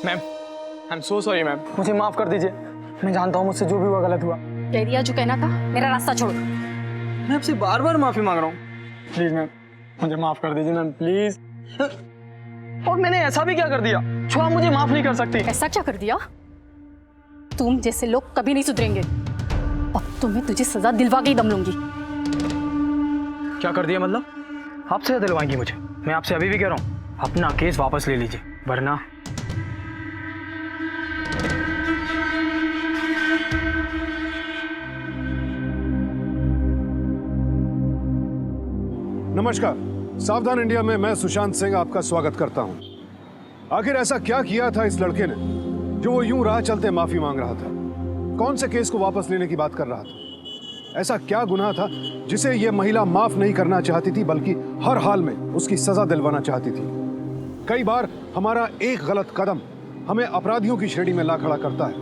Ma'am, I am so sorry ma'am, मुझे माफ कर दीजिए। मैं जानता हूँ मुझसे जो भी हुआ गलत हुआ। कह दिया जो कहना था, मेरा रास्ता छोड़ो। मैं आपसे बार बार माफी मांग रहा हूँ, प्लीज मैम मुझे माफ कर दीजिए मैम, प्लीज। और मैंने ऐसा भी क्या कर दिया जो आप मुझे माफ नहीं कर सकती? ऐसा क्या कर दिया? तुम जैसे लोग कभी नहीं सुधरेंगे। अब तो मैं तुझे सजा दिलवा के ही दम लूंगी। क्या कर दिया मतलब? आपसे दिलवाएंगी मुझे? मैं आपसे अभी भी कह रहा हूँ, अपना केस वापस ले लीजिए, वरना नमस्कार, सावधान इंडिया में मैं सुशांत सिंह आपका स्वागत करता हूं। आखिर ऐसा क्या किया था इस लड़के ने जो वो यूं राह चलते माफी मांग रहा था? कौन से केस को वापस लेने की बात कर रहा था? ऐसा क्या गुनाह था जिसे ये महिला माफ नहीं करना चाहती थी, बल्कि हर हाल में उसकी सजा दिलवाना चाहती थी? कई बार हमारा एक गलत कदम हमें अपराधियों की श्रेणी में ला खड़ा करता है,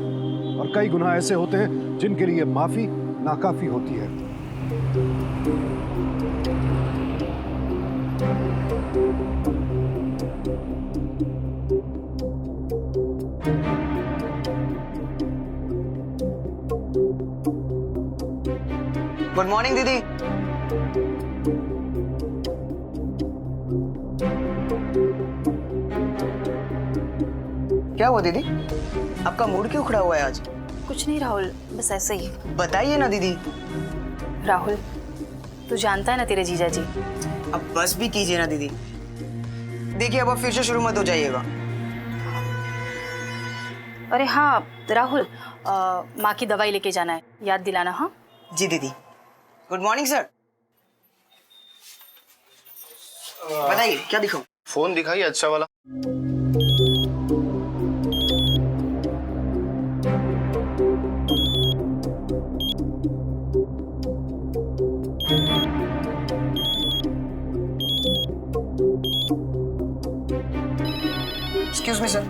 और कई गुनाह ऐसे होते हैं जिनके लिए माफी नाकाफी होती है। गुड मॉर्निंग दीदी। क्या हुआ दीदी, आपका मूड क्यों खड़ा हुआ है आज? कुछ नहीं राहुल, बस ऐसे ही। बताइए ना दीदी। राहुल, तू जानता है ना तेरे जीजा जी। अब बस भी कीजिए ना दीदी। देखिए अब आप फिर से शुरू मत हो जाइएगा। अरे हाँ राहुल, माँ की दवाई लेके जाना है, याद दिलाना। हाँ जी दीदी। Good morning sir. बताइए क्या दिखाऊं? फोन दिखाइए अच्छा वाला। Excuse me sir.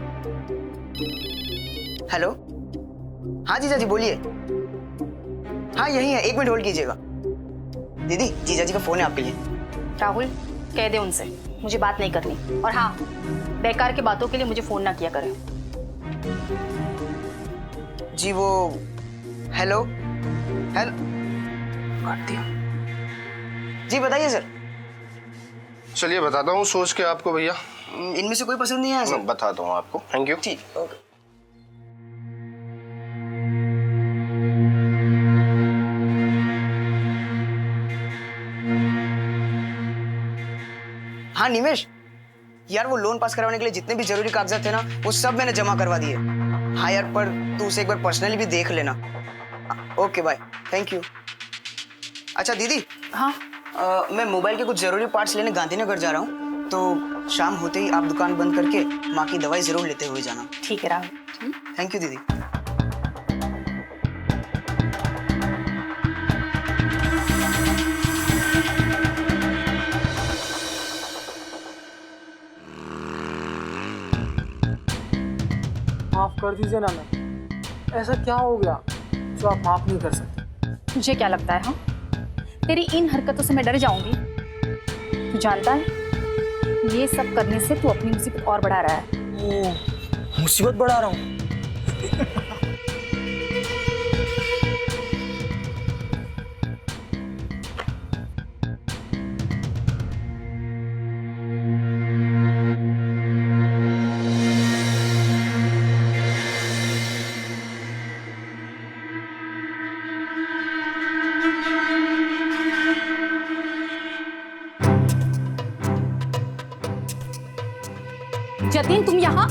हेलो, हाँ जीजा जी बोलिए। हाँ यही है, 1 मिनट होल्ड कीजिएगा। दीदी जीजा जी का फोन है आपके लिए। राहुल, कह दे उनसे मुझे बात नहीं करनी, और हाँ बेकार की बातों के लिए मुझे फोन ना किया करें। जी वो हेलो हेलो काट दिया। जी बताइए सर। चलिए बताता हूँ सोच के आपको भैया। इनमें से कोई पसंद नहीं है सर? मैं बताता हूँ आपको। Thank you. ठीक ओके। हाँ निमेश, यार वो लोन पास करवाने के लिए जितने भी जरूरी कागजात थे ना, वो सब मैंने जमा करवा दिए। हाँ यार, पर तू उसे एक बार पर्सनली भी देख लेना। Okay bye, thank you. अच्छा दीदी। हाँ मैं मोबाइल के कुछ जरूरी पार्ट्स लेने गांधीनगर जा रहा हूँ, तो शाम होते ही आप दुकान बंद करके माँ की दवाई जरूर लेते हुए जाना। ठीक है राहुल। थैंक यू दीदी। माफ कर दीजिए ना मैम, ऐसा क्या हो गया जो आप माफ नहीं कर सकते? तुझे क्या लगता है हाँ? तेरी इन हरकतों से मैं डर जाऊंगी? तू जानता है ये सब करने से तू अपनी मुसीबत और बढ़ा रहा है। ओह, मुसीबत बढ़ा रहा हूँ? जतिन तुम यहाँ?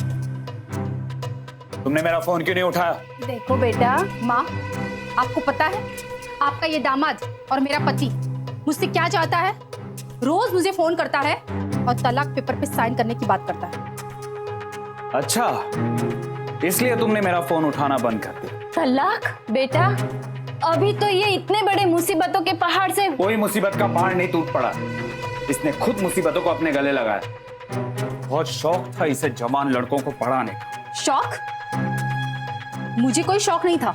तुमने मेरा फोन क्यों नहीं उठाया? देखो बेटा, माँ आपको पता है आपका ये दामाद और मेरा पति मुझसे क्या चाहता है? रोज मुझे फोन करता है और तलाक पेपर पे साइन करने की बात करता है। अच्छा, इसलिए तुमने मेरा फोन उठाना बंद कर दिया। तलाक? बेटा अभी तो ये इतने बड़े मुसीबतों के पहाड़ से। कोई मुसीबत का पहाड़ नहीं टूट पड़ा, इसने खुद मुसीबतों को अपने गले लगाया। बहुत शौक था इसे जवान लड़कों को पढ़ाने का। शौक? मुझे कोई शौक नहीं था,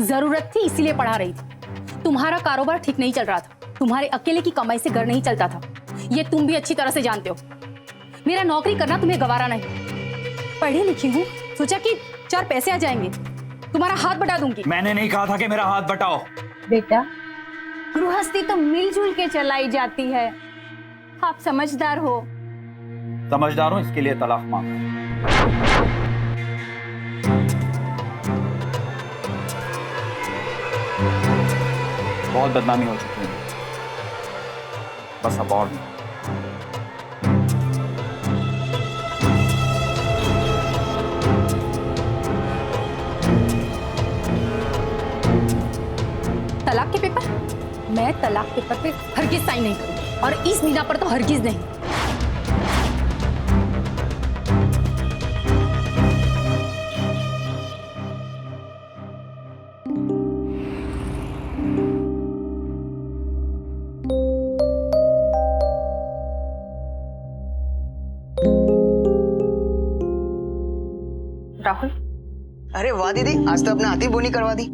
जरूरत थी इसीलिए पढ़ा रही थी। तुम्हारा कारोबार ठीक नहीं चल रहा था, तुम्हारे अकेले की कमाई से घर नहीं चलता था, ये तुम भी अच्छी तरह से जानते हो। मेरा नौकरी करना तुम्हें गवारा नहीं। पढ़ी लिखी हूँ, सोचा कि 4 पैसे आ जाएंगे, तुम्हारा हाथ बटा दूंगी। मैंने नहीं कहा था कि मेरा हाथ बटाओ। बेटा गृहस्थी तो मिलजुल के चलाई जाती है, आप समझदार हो। समझदार हूं, इसके लिए तलाक मांग। बहुत बदनामी हो चुकी है, बस अब और नहीं। तलाक के पेपर? मैं तलाक पेपर पे हरगिज साइन नहीं करूंगी, और इस मीना पर तो हरगिज नहीं। राहुल, अरे वाह दीदी, आज तो अपने हाथ ही बोनी करवा दी।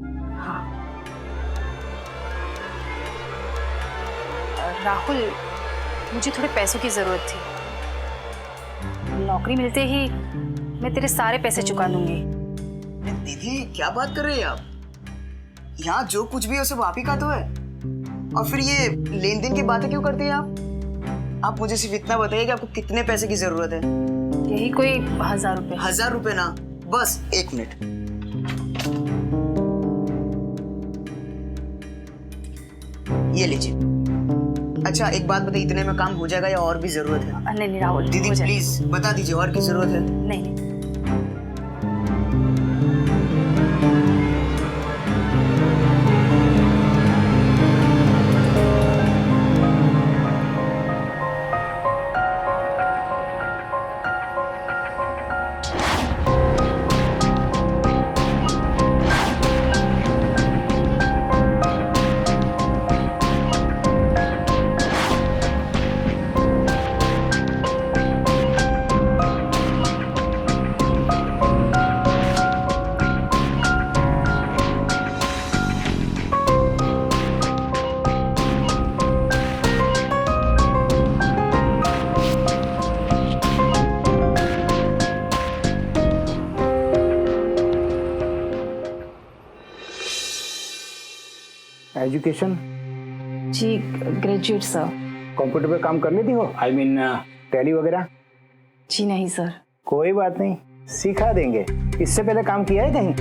राहुल मुझे थोड़े पैसों की जरूरत थी, नौकरी मिलते ही मैं तेरे सारे पैसे चुका दूंगी। दीदी क्या बात कर रहे हैं आप? यहाँ जो कुछ भी है सब आप ही का तो है, और फिर ये लेन देन की बातें क्यों करते हैं आप? आप मुझे सिर्फ इतना बताइए कि आपको कितने पैसे की जरूरत है। यही कोई 1000 रुपए। 1000 रुपए ना, बस 1 मिनट। ये लीजिए। अच्छा एक बात बताइए, इतने में काम हो जाएगा या और भी जरूरत है? नहीं राहुल, दीदी हो जाए। प्लीज बता दीजिए, और की जरूरत है? नहीं। एजुकेशन? जी ग्रेजुएट सर। कंप्यूटर पे काम कर लेती हो? आई मीन टैली वगैरह? जी नहीं सर। कोई बात नहीं, सिखा देंगे। इससे पहले काम किया है कहीं?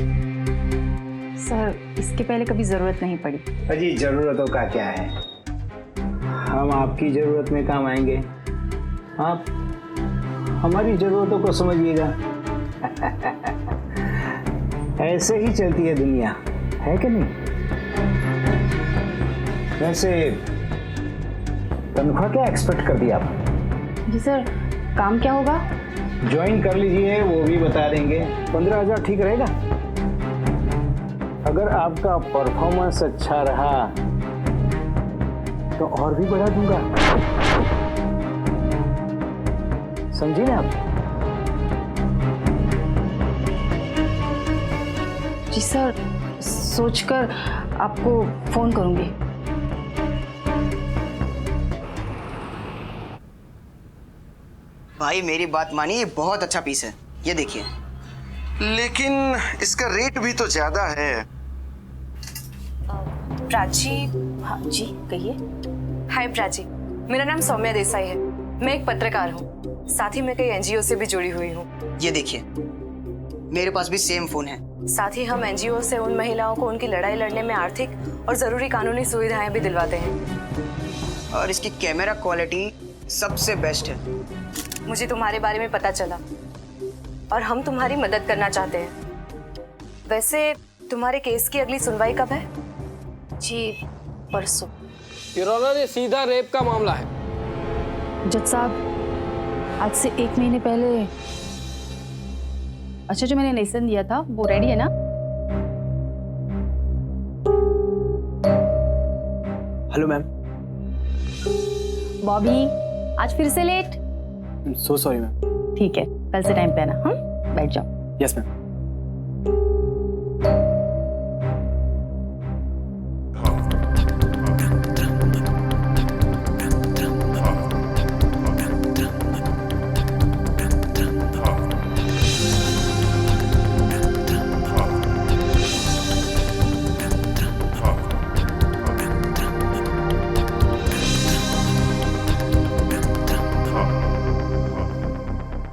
सर इसके पहले कभी जरूरत नहीं पड़ी। अजी जरूरतों का क्या है, हम आपकी जरूरत में काम आएंगे, आप हमारी जरूरतों को समझिएगा। ऐसे ही चलती है दुनिया, है कि नहीं? वैसे तनख्वाह क्या एक्सपेक्ट कर दिया आप? जी सर, काम क्या होगा? ज्वाइन कर लीजिए, वो भी बता देंगे। 15,000 ठीक रहेगा? अगर आपका परफॉर्मेंस अच्छा रहा तो और भी बढ़ा दूंगा, समझिए ना आप? जी सर, सोचकर आपको फोन करूंगी। भाई मेरी बात मानिए, ये बहुत अच्छा पीस है, ये देखिए। लेकिन इसका रेट भी तो ज्यादा है। प्राची। हाँ जी, कहिए। हाय प्राची, मेरा नाम सौम्या देसाई है। मैं एक पत्रकार हूँ, साथ ही मैं कई एनजीओ से भी जुड़ी हुई हूँ। ये देखिए, मेरे पास भी सेम फोन है। साथ ही हम एनजीओ से उन महिलाओं को उनकी लड़ाई लड़ने में आर्थिक और जरूरी कानूनी सुविधाएं भी दिलवाते हैं। और इसकी कैमरा क्वालिटी सबसे बेस्ट है। मुझे तुम्हारे बारे में पता चला और हम तुम्हारी मदद करना चाहते हैं। वैसे तुम्हारे केस की अगली सुनवाई कब है? जी, परसों। ये सीधा रेप का मामला है। जज साहब, आज से 1 महीने पहले, अच्छा जो मैंने लेसन दिया था वो रेडी है ना? Hello ma'am. बॉबी, आज फिर से लेट? So sorry ma'am. ठीक है, कल से टाइम पे आना। हाँ, बैठ जाओ। Yes ma'am.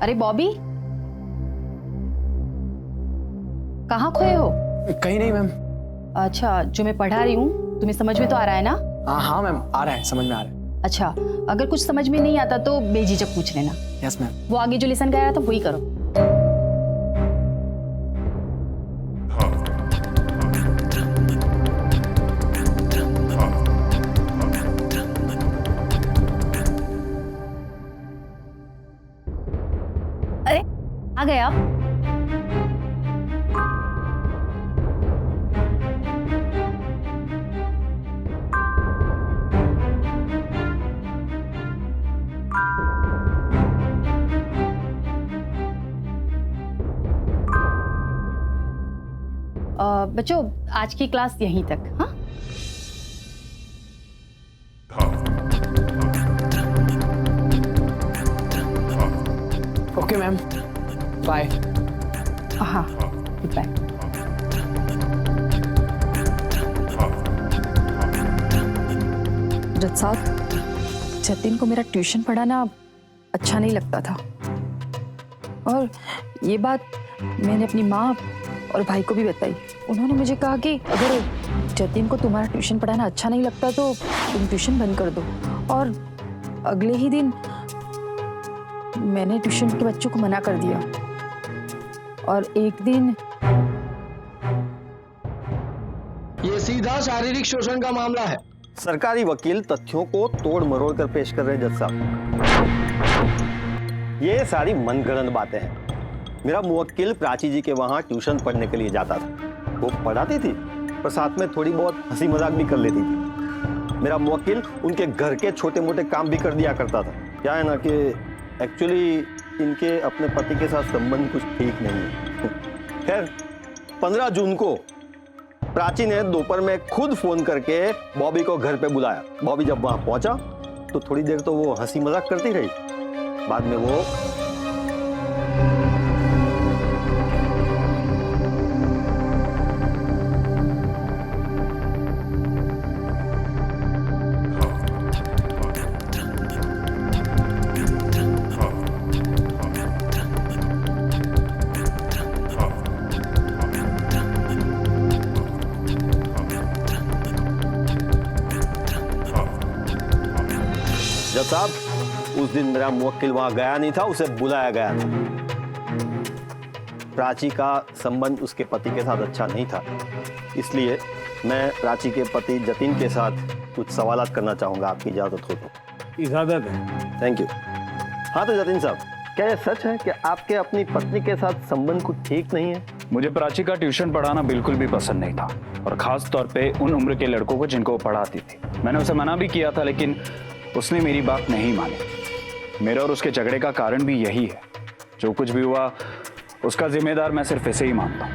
अरे बॉबी, कहाँ खोए हो? कहीं नहीं मैम। अच्छा, जो मैं पढ़ा रही हूँ तुम्हें समझ में तो आ रहा है ना? हाँ मैम, आ रहा है, समझ में आ रहा है। अच्छा, अगर कुछ समझ में नहीं आता तो बेझिझक पूछ लेना। Yes ma'am. वो आगे जो लेसन गया था वही करो। अरे आ गए आप? बच्चों, आज की क्लास यहीं तक। हाँ, ओके मैम, बाय। हाँ, गुड बाय। जज साहब, जतिन को मेरा ट्यूशन पढ़ाना अच्छा नहीं लगता था, और ये बात मैंने अपनी माँ और भाई को भी बताई। उन्होंने मुझे कहा कि अगर जतिन को तुम्हारा ट्यूशन पढ़ाना अच्छा नहीं लगता तो तुम ट्यूशन बंद कर दो। और अगले ही दिन मैंने ट्यूशन के बच्चों को मना कर दिया। और एक दिन ये सीधा शारीरिक शोषण का मामला है। सरकारी वकील तथ्यों को तोड़ मरोड़ कर पेश कर रहे हैं। जज साहब, ये सारी मनगढ़ंत बातें हैं। मेरा मुवक्किल प्राची जी के वहां ट्यूशन पढ़ने के लिए जाता था। वो पढ़ाती थी पर साथ में थोड़ी बहुत हंसी मजाक भी कर लेती थी। मेरा मुवक्किल उनके घर के छोटे मोटे काम भी कर दिया करता था। क्या है ना कि एक्चुअली इनके अपने पति के साथ संबंध कुछ ठीक नहीं है। खैर, 15 जून को प्राची ने दोपहर में खुद फोन करके बॉबी को घर पे बुलाया। बॉबी जब वहां पहुंचा तो थोड़ी देर तो वो हंसी मजाक करती रही। बाद में वो जज साहब, उस दिन मेरा मुवक्किल वहां गया नहीं था, उसे बुलाया गया था। प्राची का संबंध उसके पति के साथ अच्छा नहीं था, इसलिए मैं प्राची के पति जतिन के साथ कुछ सवालात करना चाहूंगा, आपकी इजाजत हो तो। इजाजत है। Thank you. हाँ तो जतिन साहब, क्या यह सच है कि आपके अपनी पत्नी के साथ संबंध कुछ ठीक नहीं है? मुझे प्राची का ट्यूशन पढ़ाना बिल्कुल भी पसंद नहीं था, और खास तौर पे उन उम्र के लड़कों को जिनको वो पढ़ाती थी। मैंने उसे मना भी किया था, लेकिन उसने मेरी बात नहीं मानी। मेरे और उसके झगड़े का कारण भी यही है। जो कुछ भी हुआ उसका जिम्मेदार मैं सिर्फ इसे ही मानता हूँ।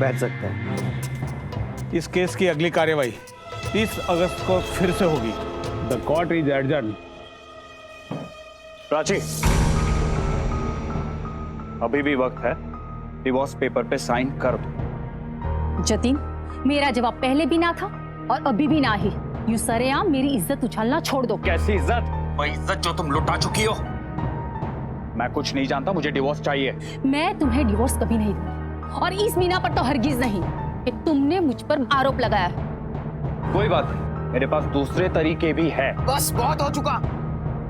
बैठ सकते हैं। इस केस की अगली कार्यवाही 30 अगस्त को फिर से होगी। The court is adjourn. Prachi, अभी भी वक्त है, डिवोर्स पेपर पे साइन कर दो। जतिन, मेरा जवाब पहले भी ना था और अभी भी ना ही। यूं सरेआम मेरी इज्जत उछालना छोड़ दो। कैसी इज्जत? वो इज्जत जो तुम लुटा चुकी हो। मैं कुछ नहीं जानता, मुझे डिवोर्स चाहिए। मैं तुम्हें डिवोर्स कभी नहीं दूंगी और इस मीना पर तो हरगिज नहीं कि तुमने मुझ पर आरोप लगाया है। कोई बात नहीं, मेरे पास दूसरे तरीके भी है। बस बहुत हो चुका।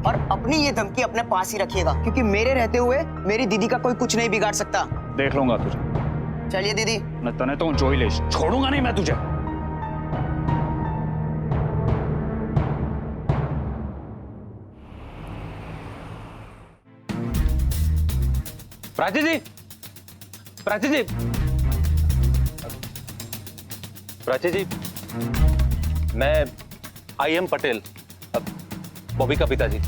और अपनी ये धमकी अपने पास ही रखिएगा, क्योंकि मेरे रहते हुए मेरी दीदी का कोई कुछ नहीं बिगाड़ सकता। देख लूंगा तुझे। चलिए दीदी। मैं तने तो जोई ले छोड़ूंगा नहीं मैं तुझे। प्राची जी, प्राची जी, प्राची जी, मैं आई.एम. पटेल, बॉबी का पिताजी,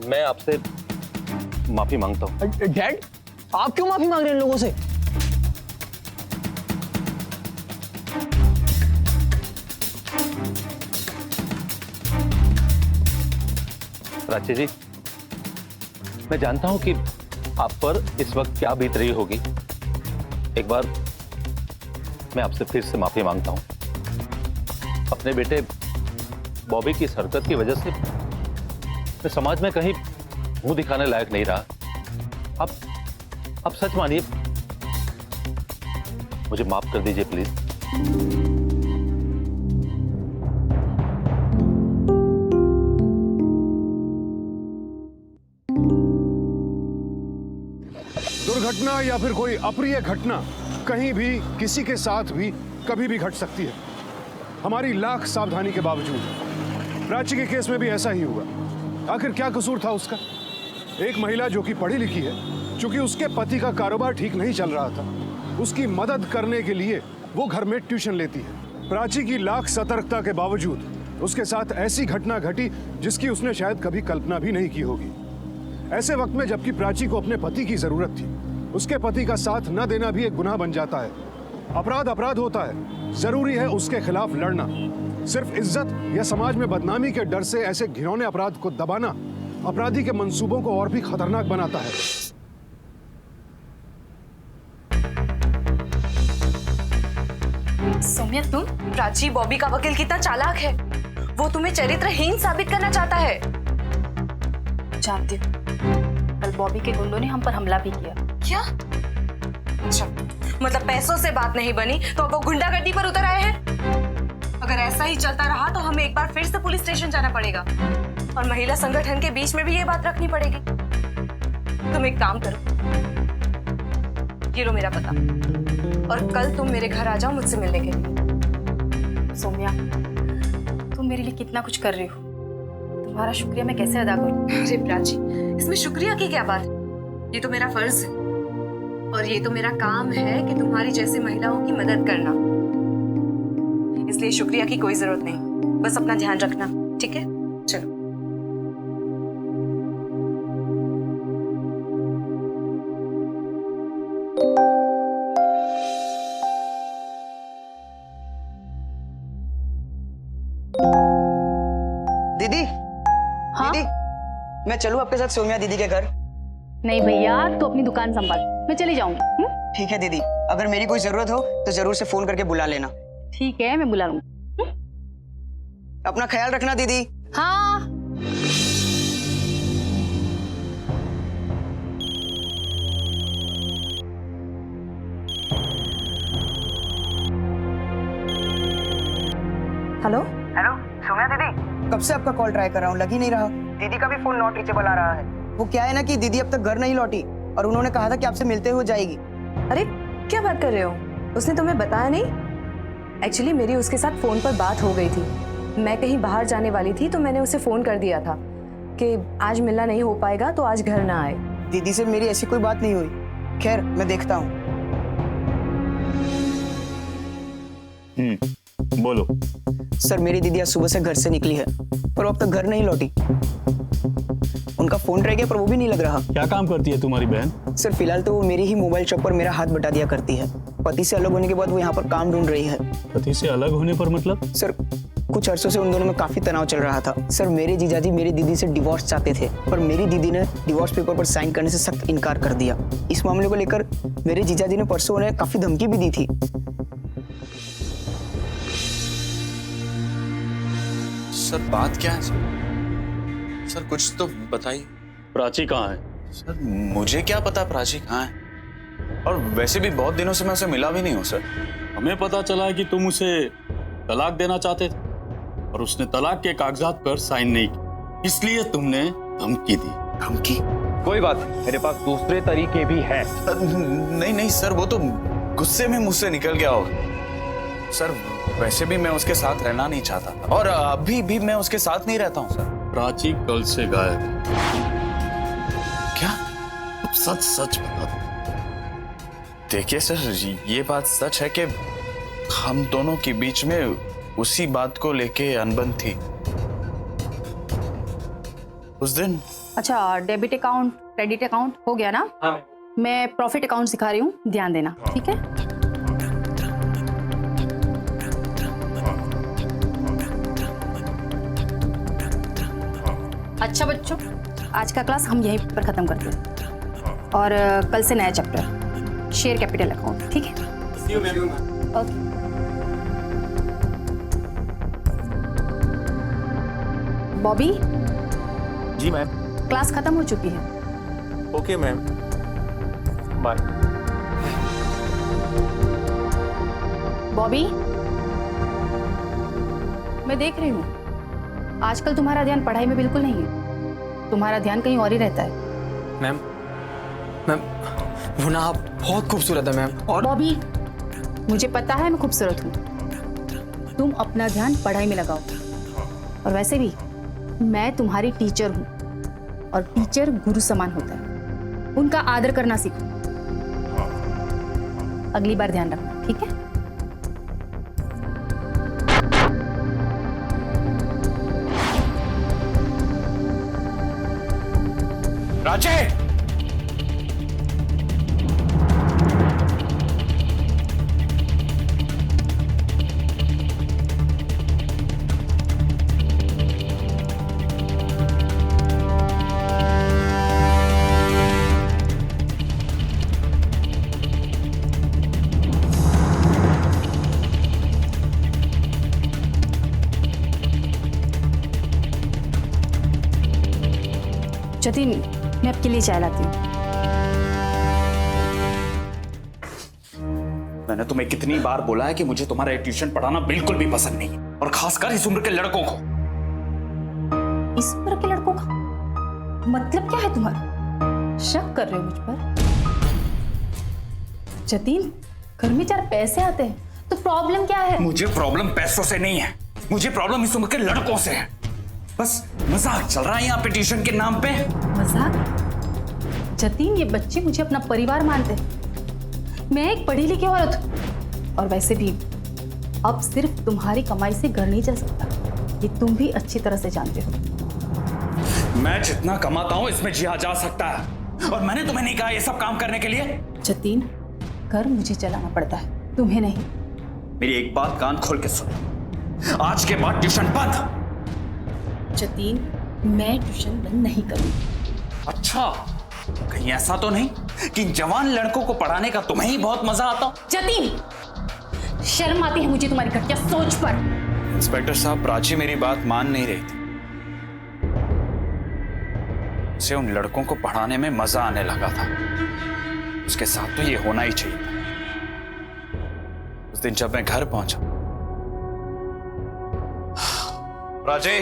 मैं आपसे माफी मांगता हूँ। डैड, आप क्यों माफी मांग रहे हैं इन लोगों से? प्राची जी, मैं जानता हूं कि आप पर इस वक्त क्या बीत रही होगी। एक बार मैं आपसे फिर से माफी मांगता हूं। अपने बेटे बॉबी की इस हरकत की वजह से मैं समाज में कहीं मुंह दिखाने लायक नहीं रहा। अब सच मानिए, मुझे माफ कर दीजिए प्लीज। दुर्घटना या फिर कोई अप्रिय घटना कहीं भी, किसी के साथ भी, कभी भी घट सकती है, हमारी लाख सावधानी के बावजूद। प्राची के केस में भी ऐसा ही हुआ। आखिर क्या कसूर था उसका? एक महिला जो कि पढ़ी लिखी है, चूंकि उसके पति का कारोबार ठीक नहीं चल रहा था, उसकी मदद करने के लिए वो घर में ट्यूशन लेती है। प्राची की लाख सतर्कता के बावजूद उसके साथ ऐसी घटना घटी जिसकी उसने शायद कभी कल्पना भी नहीं की होगी। ऐसे वक्त में जबकि प्राची को अपने पति की जरूरत थी, उसके पति का साथ न देना भी एक गुनाह बन जाता है। अपराध होता है। जरूरी है उसके खिलाफ लड़ना। सिर्फ इज्जत या समाज में बदनामी के डर से ऐसे घिनौने अपराध को दबाना अपराधी के मंसूबों को और भी खतरनाक बनाता है। सौम्या, तुम? प्राची बॉबी का वकील कितना चालाक है। वो तुम्हें चरित्रहीन साबित करना चाहता है। जानती हूँ, कल बॉबी के गुंडों ने हम पर हमला भी किया। क्या? अच्छा, मतलब पैसों से बात नहीं बनी तो अब वो गुंडागर्दी पर उतर आए हैं। अगर ऐसा ही चलता रहा तो हमें एक बार फिर से पुलिस स्टेशन जाना पड़ेगा और महिला संगठन के बीच में भी ये बात रखनी पड़ेगी। तुम एक काम करो, ये लो मेरा पता, और कल तुम मेरे घर आ जाओ मुझसे मिलने के लिए। सौम्या, तुम मेरे लिए कितना कुछ कर रही हो, तुम्हारा शुक्रिया मैं कैसे अदा करूं? अरे प्राची, इसमें शुक्रिया की क्या बात? ये तो मेरा फर्ज है और ये तो मेरा काम है कि तुम्हारी जैसी महिलाओं की मदद करना। इसलिए शुक्रिया की कोई जरूरत नहीं, बस अपना ध्यान रखना, ठीक है? चलो। दीदी, हाँ? दीदी, मैं चलूं आपके साथ सौम्या दीदी के घर? नहीं भैया, तो अपनी दुकान संभाल, मैं चली जाऊंगी। ठीक है दीदी, अगर मेरी कोई जरूरत हो तो जरूर से फोन करके बुला लेना। ठीक है, मैं बुला लूंगी। अपना ख्याल रखना दीदी। हाँ। हेलो हेलो सौम्या दीदी, कब से आपका कॉल ट्राई कर रहा हूँ, लग ही नहीं रहा। दीदी का भी फोन नॉट रीचेबल आ रहा है। वो क्या है ना कि दीदी अब तक घर नहीं लौटी और उन्होंने कहा था कि आपसे मिलते हुए जाएगी। अरे क्या बात कर रहे हो? उसने तुम्हें बताया नहीं? एक्चुअली मेरी उसके साथ फोन पर बात हो गई थी। मैं कहीं बाहर जाने वाली थी तो मैंने उसे फोन कर दिया था कि आज मिलना नहीं हो पाएगा तो आज घर ना आए। दीदी से मेरी ऐसी कोई बात नहीं हुई। खैर, मैं देखता हूँ। बोलो। सर, मेरी दीदी आज सुबह से घर से निकली है पर अब तक घर नहीं लौटी। उनका फोन रह गया पर वो भी नहीं लग रहा। क्या काम करती है तुम्हारी बहन? सर फिलहाल तो वो मेरी ही मोबाइल शॉप पर मेरा हाथ बटा दिया करती है। पति से अलग होने के बाद वो यहाँ पर काम ढूंढ रही है। पति से अलग होने पर मतलब? सर कुछ अरसों से उन दोनों में काफी तनाव चल रहा था। सर मेरे जीजाजी मेरी दीदी से डिवोर्स चाहते थे, पर मेरी दीदी ने डिवोर्स पेपर पर साइन करने से सख्त इनकार कर दिया। इस मामले को लेकर मेरे जीजाजी ने परसों उन्हें काफी धमकी भी दी थी। सर बात क्या है सर कुछ तो बताइए। प्राची कहाँ है? सर मुझे क्या पता प्राची कहाँ है, और वैसे भी बहुत दिनों से मैं उसे मिला भी नहीं हूँ सर। हमें पता चला है कि तुम उसे तलाक देना चाहते थे और उसने तलाक के कागजात पर साइन नहीं की, इसलिए तुमने धमकी दी। धमकी? कोई बात नहीं, मेरे पास दूसरे तरीके भी हैं। नहीं नहीं सर, वो तो गुस्से में मुझसे निकल गया होगा सर। वैसे भी मैं उसके साथ रहना नहीं चाहता था, और अभी भी मैं उसके साथ नहीं रहता हूँ सर। प्राची कल से गायब है। क्या? अब सच सच बता दो। देखिए सर, ये बात सच है कि हम दोनों के बीच में उसी बात को लेके अनबन थी उस दिन। अच्छा, डेबिट अकाउंट क्रेडिट अकाउंट हो गया ना? हाँ। मैं प्रॉफिट अकाउंट सिखा रही हूँ, ध्यान देना, ठीक है? अच्छा बच्चों, आज का क्लास हम यहीं पर खत्म करते हैं, और कल से नया चैप्टर शेयर कैपिटल अकाउंट, ठीक है? ओके। बॉबी जी मैम। क्लास खत्म हो चुकी है। Okay ma'am, bye. बॉबी, मैं देख रही हूँ आजकल तुम्हारा ध्यान पढ़ाई में बिल्कुल नहीं है, तुम्हारा ध्यान कहीं और ही रहता है। मैम मैम वो ना आप बहुत खूबसूरत है मैम। और बॉबी, मुझे पता है मैं खूबसूरत हूँ, तुम अपना ध्यान पढ़ाई में लगाओ। और वैसे भी मैं तुम्हारी टीचर हूँ, और टीचर गुरु समान होता है, उनका आदर करना सीखो। अगली बार ध्यान रखना, ठीक है? राजे! जतिन, मैं आपके लिए चाय लाती हूँ। मैंने तुम्हें कितनी बार बोला है कि मुझे तुम्हारा ट्यूशन पढ़ाना बिल्कुल भी पसंद नहीं है, और खासकर इस उम्र के लड़कों को। इस उम्र के लड़कों का मतलब क्या है तुम्हारा? शक कर रहे हो मुझ पर? जतिन, घर में 4 पैसे आते हैं तो प्रॉब्लम क्या है? मुझे प्रॉब्लम पैसों से नहीं है, मुझे प्रॉब्लम इस उम्र के लड़कों से है। बस मजाक चल रहा है यहाँ पे ट्यूशन के नाम पे। मजाक? जतिन, ये बच्चे मुझे अपना परिवार मानते हैं, मैं एक पढ़ी लिखी औरत हूँ, और वैसे भी अब सिर्फ तुम्हारी कमाई से घर नहीं चल सकता, ये तुम भी अच्छी तरह से जानते हो। मैं जितना कमाता हूँ इसमें जिया जा सकता है, और मैंने तुम्हें नहीं कहा ये सब काम करने के लिए। जतिन, घर मुझे चलाना पड़ता है, तुम्हें नहीं। मेरी एक बात कान खोल के सुनो, आज के बाद ट्यूशन बंद। जतीन, मैं ट्यूशन बंद नहीं करूंगी। अच्छा, कहीं ऐसा तो नहीं कि जवान लड़कों को पढ़ाने का तुम्हें ही बहुत मजा आता? जतीन, शर्म आती है मुझे तुम्हारी घटिया सोच पर। इंस्पेक्टर साहब, प्राची मेरी बात मान नहीं रही थी, उसे उन लड़कों को पढ़ाने में मजा आने लगा था, उसके साथ तो ये होना ही चाहिए। उस दिन जब मैं घर पहुंचा, प्राची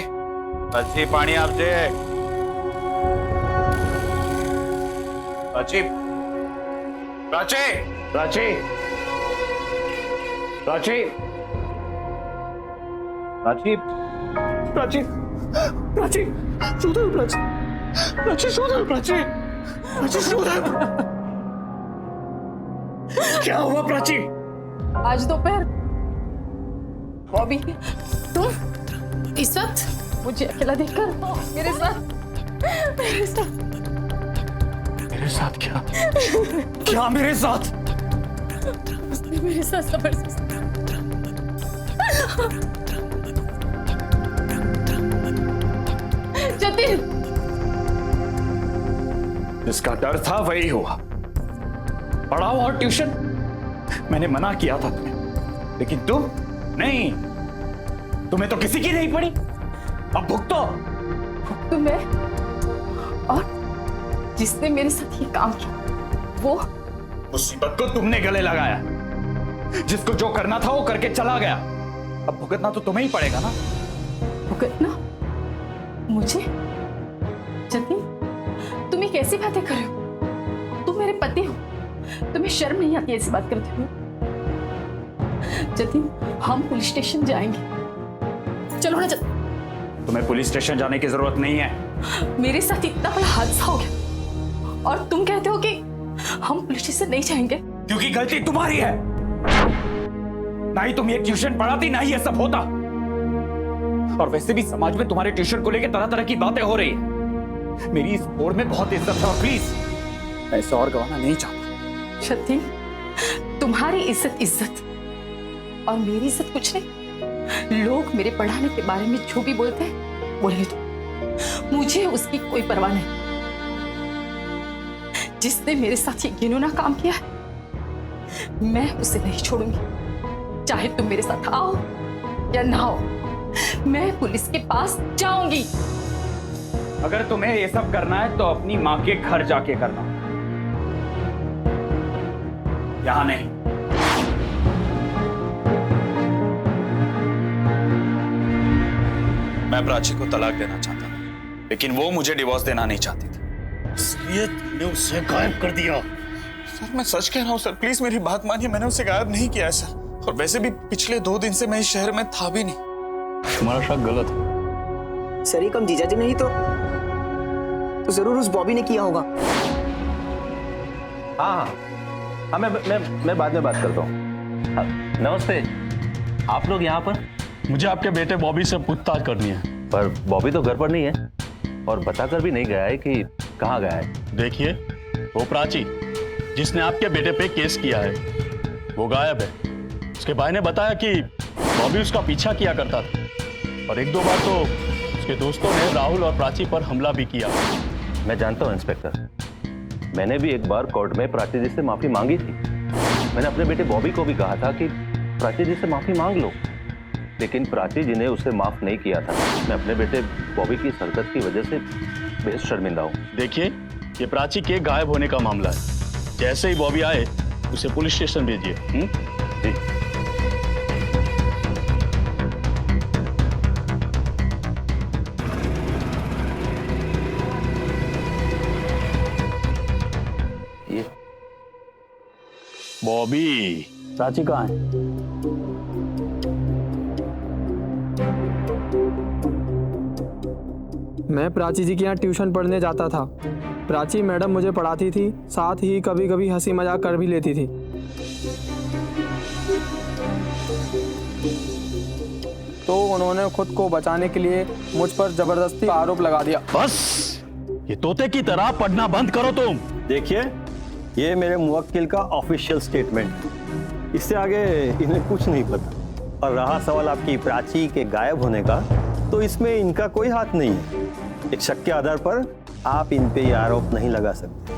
प्राची पानी आप दे। प्राची प्राची प्राची प्राची प्राची प्राची प्राची सुधर, प्राची प्राची सुधर, प्राची प्राची सुधर। क्या हुआ प्राची? आज दोपहर बॉबी, तुम इस वक्त मुझे अकेला देखकर मेरे साथ मेरे मेरे साथ क्या क्या मेरे साथ उसने मेरे साथ जबरदस्ती जतिन, जिसका डर था वही हुआ। पढ़ाओ और ट्यूशन, मैंने मना किया था तुम्हें, लेकिन तुम नहीं, तुम्हें तो किसी की नहीं पड़ी। अब भुगतो। तुम्हें और जिसने मेरे साथ ये काम किया वो मुसीबत को तुमने गले लगाया। जिसको जो करना था वो करके चला गया, अब भुगतना तो तुम्हें ही पड़ेगा ना। भुगतना मुझे? जतिन, तुम ये कैसी बातें कर रहे हो? तुम मेरे पति हो, तुम्हें शर्म नहीं आती ऐसी बात करते हुए? जतिन, हम पुलिस स्टेशन जाएंगे, चलो ना। तुम्हें पुलिस स्टेशन जाने की जरूरत नहीं है। मेरे साथ इतना बड़ा हादसा हो गया और तुम कहते हो कि हम पुलिस स्टेशन नहीं जाएंगे? क्योंकि गलती तुम्हारी है। ना ही तुम ये ट्यूशन पढ़ाती, ना ही ये सब होता। और वैसे भी समाज में तुम्हारे ट्यूशन को लेकर तरह तरह की बातें हो रही है। मेरी इस बोर्ड में बहुत इज्जत है और प्लीज ऐसे और गवाना नहीं चाहता। जतिन, तुम्हारी इज्जत इज्जत और मेरी इज्जत कुछ नहीं। लोग मेरे पढ़ाने के बारे में जो भी बोलते हैं बोलने दो, मुझे उसकी कोई परवाह नहीं। जिसने मेरे साथ ये घिनौना काम किया है, मैं उसे नहीं छोड़ूंगी। चाहे तुम मेरे साथ आओ या ना आओ, मैं पुलिस के पास जाऊंगी। अगर तुम्हें ये सब करना है तो अपनी माँ के घर जाके करना, यहां नहीं। मैं प्राची को तलाक देना चाहता था, लेकिन वो मुझे डिवोर्स देना नहीं चाहती थी, इसलिए तुमने उसे गायब कर दिया। सर, मैं सच कह रहा हूँ सर, प्लीज मेरी बात मानिए। मैंने उसे गायब नहीं किया है सर, और वैसे भी पिछले 2 दिन से मैं इस शहर में था भी नहीं। तुम्हारा शक गलत है। सर, ये कम जीजा जी नहीं तो जरूर उस बॉबी ने किया होगा। हाँ, मैं बाद में बात करता हूँ। नमस्ते, आप लोग यहाँ पर? मुझे आपके बेटे बॉबी से पूछताछ करनी है। पर बॉबी तो घर पर नहीं है और बताकर भी नहीं गया है कि कहाँ गया है। देखिए, वो प्राची जिसने आपके बेटे पे केस किया है वो गायब है। उसके भाई ने बताया कि बॉबी उसका पीछा किया करता था और 1-2 बार तो उसके दोस्तों ने राहुल और प्राची पर हमला भी किया। मैं जानता हूँ इंस्पेक्टर, मैंने भी एक बार कोर्ट में प्राची जी से माफी मांगी थी। मैंने अपने बेटे बॉबी को भी कहा था कि प्राची जी से माफी मांग लो, लेकिन प्राची जी ने उसे माफ नहीं किया था। मैं अपने बेटे बॉबी की हरकत की वजह से बेहद शर्मिंदा हूँ। देखिए, ये प्राची के गायब होने का मामला है। जैसे ही बॉबी आए उसे पुलिस स्टेशन भेजिए। जी। ये बॉबी, प्राची कहाँ है? मैं प्राची जी के यहाँ ट्यूशन पढ़ने जाता था। प्राची मैडम मुझे पढ़ाती थी, साथ ही कभी कभी हंसी मजाक कर भी लेती थी। तो उन्होंने खुद को बचाने के लिए मुझ पर जबरदस्ती आरोप लगा दिया। बस, ये तोते की तरह पढ़ना बंद करो तुम। देखिए, ये मेरे मुवक्किल का ऑफिशियल स्टेटमेंट, इससे आगे इन्हें कुछ नहीं पता। और रहा सवाल आपकी प्राची के गायब होने का, तो इसमें इनका कोई हाथ नहीं है। एक शक के आधार पर आप इन पे ये आरोप नहीं लगा सकते।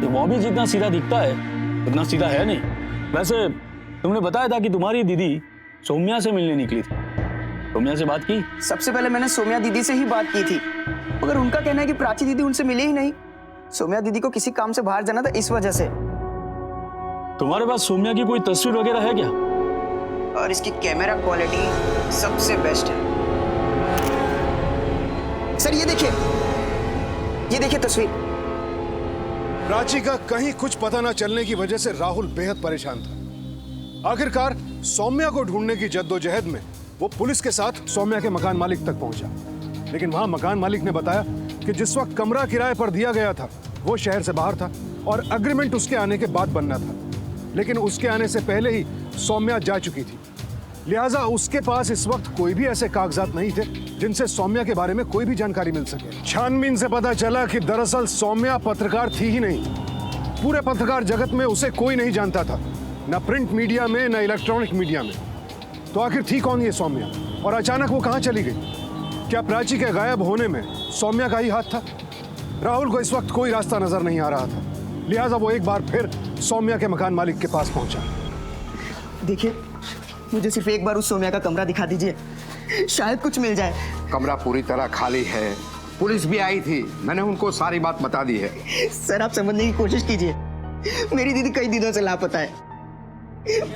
ये बॉबी जितना सीधा दिखता है उतना सीधा है नहीं। वैसे तुमने बताया था कि तुम्हारी दीदी सौम्या से मिलने निकली थी। सौम्या से बात की? सबसे पहले मैंने सौम्या दीदी से ही बात की थी, मगर उनका कहना है कि प्राची दीदी उनसे मिली ही नहीं। सौम्या दीदी को किसी काम से बाहर जाना था, इस वजह से। तुम्हारे पास सौम्या की कोई तस्वीर वगैरह है क्या? और इसकी कैमरा क्वालिटी सबसे बेस्ट है। सर, ये देखिए तस्वीर। प्राची का कहीं कुछ पता न चलने की वजह से राहुल बेहद परेशान था। आखिरकार सौम्या को ढूंढने की जद्दोजहद में वो पुलिस के साथ सौम्या के मकान मालिक तक पहुंचा, लेकिन वहां मकान मालिक ने बताया कि जिस वक्त कमरा किराए पर दिया गया था वो शहर से बाहर था और अग्रीमेंट उसके आने के बाद बनना था, लेकिन उसके आने से पहले ही सौम्या जा चुकी थी। लिहाजा उसके पास इस वक्त कोई भी ऐसे कागजात नहीं थे जिनसे सौम्या के बारे में कोई भी जानकारी मिल सके। छानबीन से पता चला कि दरअसल सौम्या पत्रकार थी ही नहीं। पूरे पत्रकार जगत में उसे कोई नहीं जानता था, न प्रिंट मीडिया में न इलेक्ट्रॉनिक मीडिया में। तो आखिर थी कौन ये सौम्या, और अचानक वो कहाँ चली गई? क्या प्राची के गायब होने में सौम्या का ही हाथ था? राहुल को इस वक्त कोई रास्ता नजर नहीं आ रहा था, लिहाजा वो एक बार फिर सौम्या के मकान मालिक के पास पहुंचा। देखिए, मुझे सिर्फ एक बार उस सौम्या का कमरा दिखा दीजिए, शायद कुछ मिल जाए। कमरा पूरी तरह खाली है, पुलिस भी आई थी, मैंने उनको सारी बात बता दी है। सर, आप समझने की कोशिश कीजिए, मेरी दीदी कई दिनों से लापता है।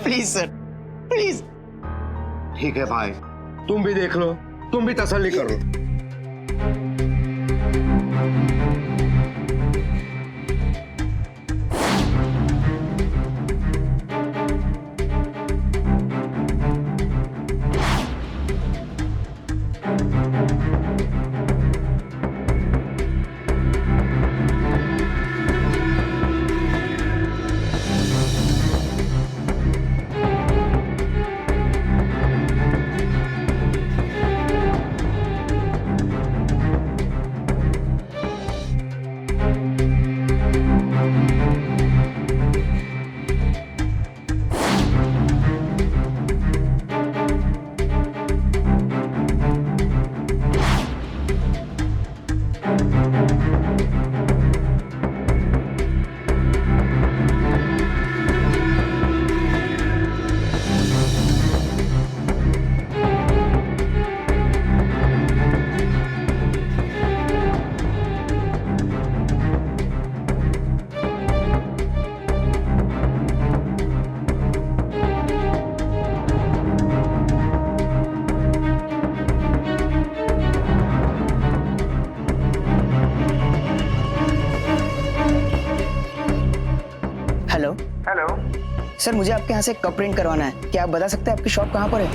Please sir, please. ठीक है भाई, तुम भी देख लो, तुम भी तसल्ली करो। हेलो सर, मुझे आपके यहाँ से कप प्रिंट करवाना है। क्या आप बता सकते हैं आपकी शॉप कहाँ पर है?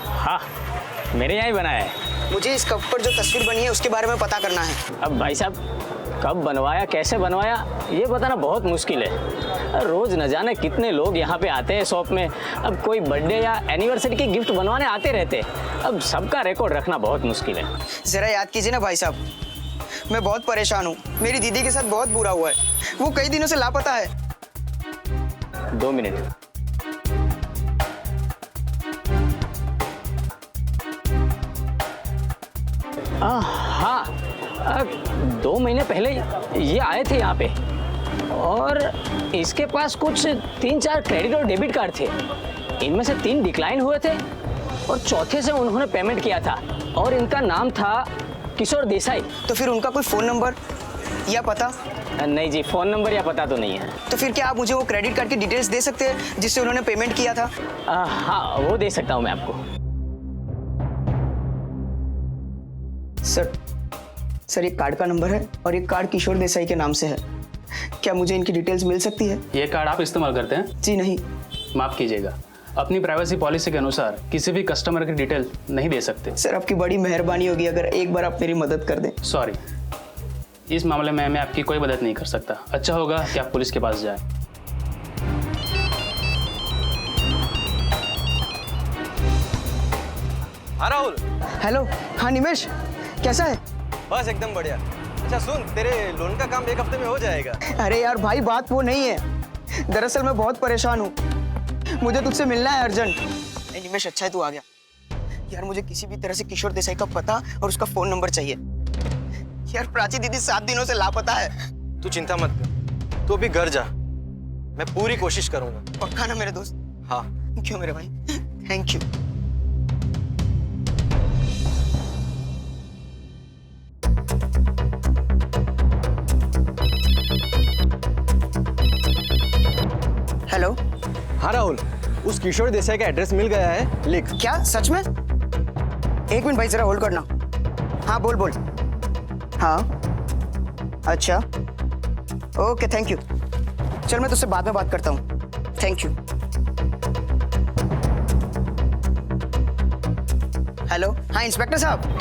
हाँ, मेरे यहाँ ही बना है। मुझे इस कप पर जो तस्वीर बनी है उसके बारे में पता करना है। अब भाई साहब, कब बनवाया, कैसे बनवाया, ये बताना बहुत मुश्किल है। रोज न जाने कितने लोग यहाँ पे आते हैं शॉप में। अब कोई बर्थडे या एनिवर्सरी की गिफ्ट बनवाने आते रहते, अब सबका रिकॉर्ड रखना बहुत मुश्किल है। जरा याद कीजिए ना भाई साहब, मैं बहुत परेशान हूँ। मेरी दीदी के साथ बहुत बुरा हुआ है, वो कई दिनों से लापता है। 2 मिनट। हाँ, 2 महीने पहले ये आए थे यहाँ पे, और इसके पास कुछ 3-4 क्रेडिट और डेबिट कार्ड थे। इनमें से 3 डिक्लाइन हुए थे और चौथे से उन्होंने पेमेंट किया था, और इनका नाम था किशोर देसाई। तो फिर उनका कोई फोन नंबर या पता? नहीं जी, फोन नंबर या पता तो नहीं है। तो फिर क्या आप मुझे वो क्रेडिट कार्ड की डिटेल्स दे सकते हैं जिससे उन्होंने पेमेंट किया था? हाँ, वो दे सकता हूँ मैं आपको। सर, एक कार्ड का नंबर है और एक कार्ड किशोर देसाई के नाम से है। क्या मुझे इनकी डिटेल्स मिल सकती है? ये कार्ड आप इस्तेमाल करते हैं? जी नहीं। माफ कीजिएगा, अपनी प्राइवेसी पॉलिसी के अनुसार किसी भी कस्टमर की डिटेल नहीं दे सकते। सर, आपकी बड़ी मेहरबानी होगी अगर एक बार आप मेरी मदद कर दें। सॉरी, इस मामले में मैं आपकी कोई मदद नहीं कर सकता। अच्छा होगा कि आप पुलिस के पास जाएं। हाँ राहुल। हेलो। हाँ निमेश, कैसा है? बस एकदम बढ़िया। अच्छा सुन, तेरे लोन का काम 1 हफ्ते में हो जाएगा। अरे यार भाई, बात वो नहीं है। दरअसल मैं बहुत परेशान हूँ, मुझे तुझसे मिलना है अर्जेंट। नहीं निमेश, अच्छा है तू आ गया। यार मुझे किसी भी तरह से किशोर देसाई का पता और उसका फोन नंबर चाहिए। यार प्राची दीदी 7 दिनों से लापता है। तू चिंता मत कर, तू अभी घर जा, मैं पूरी कोशिश करूंगा। पक्का ना मेरे दोस्त? हाँ। क्यों मेरे भाई, थैंक यू। हेलो। हाँ राहुल, उस किशोर देसाई का एड्रेस मिल गया है, लिख। क्या सच में? 1 मिनट भाई, जरा होल्ड करना। हाँ बोल। हाँ अच्छा, ओके, थैंक यू। चल मैं तुझसे बाद में बात करता हूँ। Thank you. हेलो। हाँ इंस्पेक्टर साहब।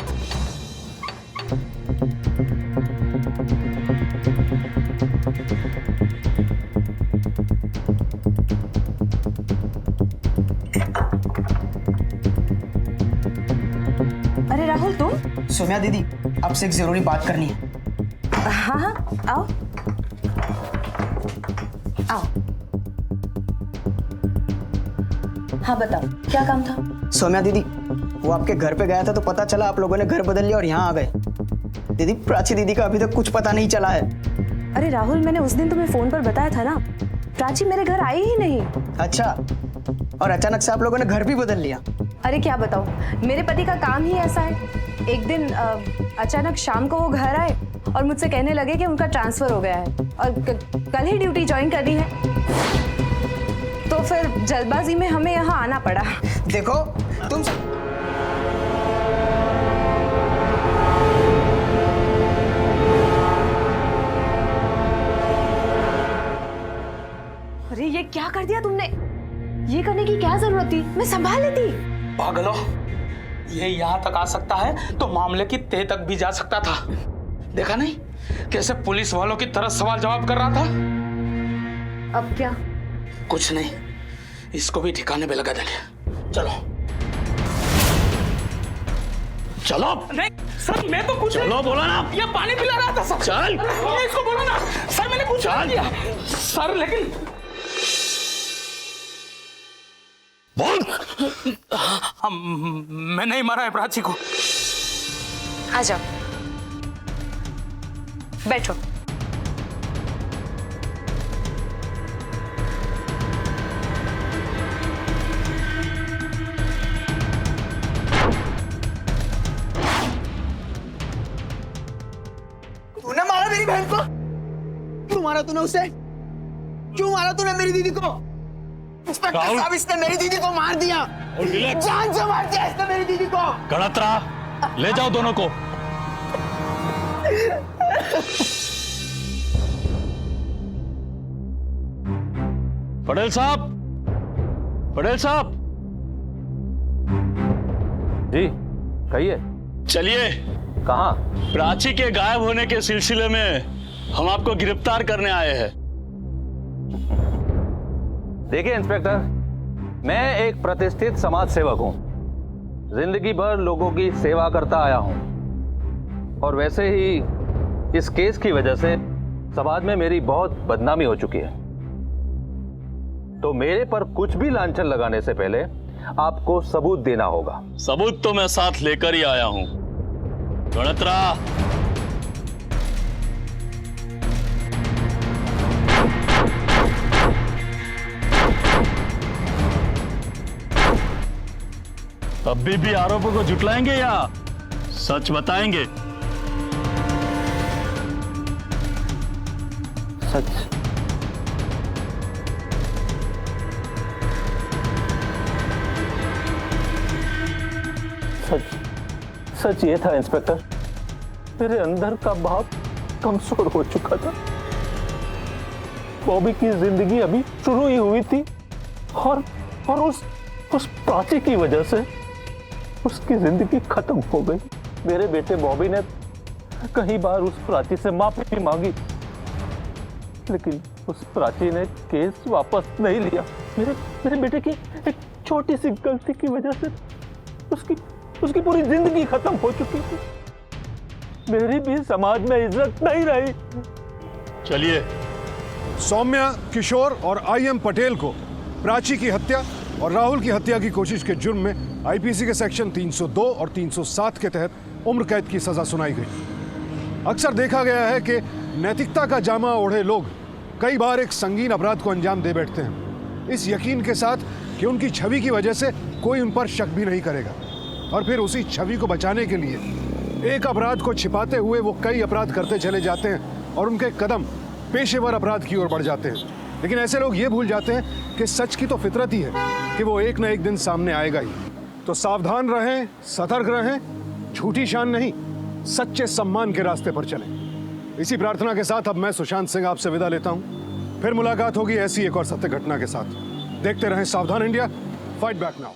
सौम्या दीदी, आपसे एक जरूरी बात करनी है। हाँ हाँ, आओ आओ। हाँ बताओ, क्या काम था? सौम्या दीदी, वो आपके घर पे गया था तो पता चला आप लोगों ने घर बदल लिया और यहाँ आ गए। दीदी, प्राची दीदी का अभी तक कुछ पता नहीं चला है। अरे राहुल, मैंने उस दिन तुम्हें फोन पर बताया था ना, प्राची मेरे घर आई ही नहीं। अच्छा, और अचानक से आप लोगों ने घर भी बदल लिया? अरे क्या बताओ, मेरे पति का काम ही ऐसा है। एक दिन अचानक शाम को वो घर आए और मुझसे कहने लगे कि उनका ट्रांसफर हो गया है और कल ही ड्यूटी ज्वाइन करनी है। तो फिर जल्दबाजी में हमें यहाँ आना पड़ा। देखो तुम अरे ये क्या कर दिया तुमने? ये करने की क्या जरूरत थी? मैं संभाल लेती। पागलो, ये यहाँ तक आ सकता है तो मामले की तह तक भी जा सकता था। देखा नहीं कैसे पुलिस वालों की तरह सवाल जवाब कर रहा था? अब क्या? कुछ नहीं, इसको भी ठिकाने पे लगा देंगे। चलो चलो। नहीं सर, मैं तो कुछ चलो बोला ना, ये पानी पिला रहा था सर। चल इसको बोलो ना सर, मैंने कुछ नहीं किया सर। लेकिन बोल, मैं नहीं मारा है प्राची को। आ जाओ, बैठो। तूने मारा मेरी बहन को? क्यों मारा तूने उसे? क्यों मारा तूने मेरी दीदी को? इंस्पेक्टर साहब, इसने मेरी दीदी को मार दिया। जान से मार दिया इसने मेरी दीदी को। गणत्रा, ले जाओ दोनों को। पटेल साहब, पटेल साहब जी कहिए। चलिए। कहाँ? प्राची के गायब होने के सिलसिले में हम आपको गिरफ्तार करने आए हैं। देखिए इंस्पेक्टर, मैं एक प्रतिष्ठित समाज सेवक हूं, जिंदगी भर लोगों की सेवा करता आया हूं, और वैसे ही इस केस की वजह से समाज में मेरी बहुत बदनामी हो चुकी है। तो मेरे पर कुछ भी लांछन लगाने से पहले आपको सबूत देना होगा। सबूत तो मैं साथ लेकर ही आया हूं। गणत्रा, अभी भी आरोपों को झुटलाएंगे या सच बताएंगे? सच। सच सच ये था इंस्पेक्टर, मेरे अंदर का भाव कमजोर हो चुका था। बॉबी की जिंदगी अभी शुरू ही हुई थी और उस प्राची की वजह से उसकी जिंदगी खत्म हो गई। मेरे बेटे बॉबी ने कई बार उस प्राची से माफी भी मांगी, लेकिन उस प्राची ने केस वापस नहीं लिया। मेरे बेटे की एक छोटी सी गलती की वजह से उसकी पूरी जिंदगी खत्म हो चुकी थी। मेरी भी समाज में इज्जत नहीं रही। चलिए। सौम्या, किशोर और आईएम पटेल को प्राची की हत्या और राहुल की हत्या की कोशिश के जुर्म में आईपीसी के सेक्शन 302 और 307 के तहत उम्र कैद की सजा सुनाई गई। अक्सर देखा गया है कि नैतिकता का जामा ओढ़े लोग कई बार एक संगीन अपराध को अंजाम दे बैठते हैं, इस यकीन के साथ कि उनकी छवि की वजह से कोई उन पर शक भी नहीं करेगा, और फिर उसी छवि को बचाने के लिए एक अपराध को छिपाते हुए वो कई अपराध करते चले जाते हैं और उनके कदम पेशेवर अपराध की ओर बढ़ जाते हैं। लेकिन ऐसे लोग ये भूल जाते हैं कि सच की तो फितरत ही है कि वो एक न एक दिन सामने आएगा ही। तो सावधान रहें, सतर्क रहें, झूठी शान नहीं, सच्चे सम्मान के रास्ते पर चलें। इसी प्रार्थना के साथ अब मैं सुशांत सिंह आपसे विदा लेता हूं। फिर मुलाकात होगी ऐसी एक और सत्य घटना के साथ। देखते रहें सावधान इंडिया, फाइट बैक नाउ।